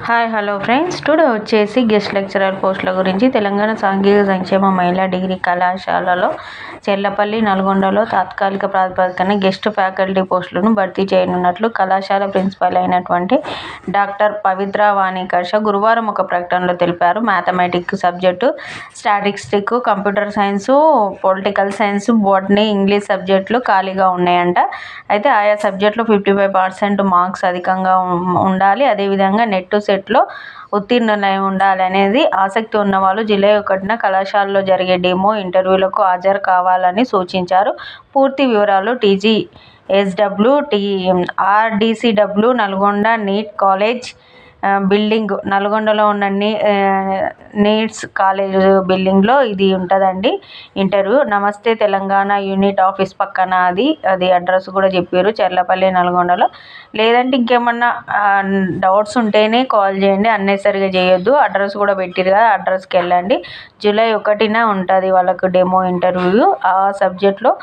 Hi hello friends, today వచ్చేసి guest lecturer పోస్టుల గురించి తెలంగాణ సాంఘిక సంక్షేమ మహిళా డిగ్రీ కళాశాలలో చెర్లపల్లి నల్గొండలో తాత్కాలిక ప్రాతిపదికన గెస్ట్ ఫ్యాకల్టీ పోస్టులను భర్తీ చేయనున్నట్లు కళాశాల ప్రిన్సిపల్ అయినటువంటి డాక్టర్ పవిత్ర వాణికర్ష గురువారం ఒక ప్రకటనలో తెలిపారు. Mathematics subject, statistics, computer science, political science, botany, English సబ్జెక్టులు ఖాళీగా ఉన్నాయంట. అయితే ఆయా సబ్జెక్టులో 55% మార్క్స్ అధికంగా ఉండాలి. అదేవిధంగా నెట్ సెట్లో ఉత్తీర్ణులై ఉండాలి అనేది ఆసక్తి ఉన్నవాళ్ళు జూలై 1న కళాశాలలో జరిగే డెమో ఇంటర్వ్యూలకు హాజరు కావాలని సూచించారు. పూర్తి వివరాలు TGSW, RDCW, Nalgonda NEET college building, నల్గొండలో ఉన్న నీట్స్ కాలేజ్ బిల్డింగ్లో ఇది ఉంటుందండి ఇంటర్వ్యూ. నమస్తే తెలంగాణ యూనిట్ ఆఫీస్ పక్కన అది అడ్రస్ కూడా చెప్పారు, చెర్లపల్లి నల్గొండలో. లేదంటే ఇంకేమన్నా డౌట్స్ ఉంటేనే కాల్ చేయండి, అన్నెసరిగా చేయొద్దు. అడ్రస్ కూడా పెట్టిరు కదా, అడ్రస్కి వెళ్ళండి. జూలై 1న ఉంటుంది వాళ్ళకు డెమో ఇంటర్వ్యూ ఆ సబ్జెక్ట్లో.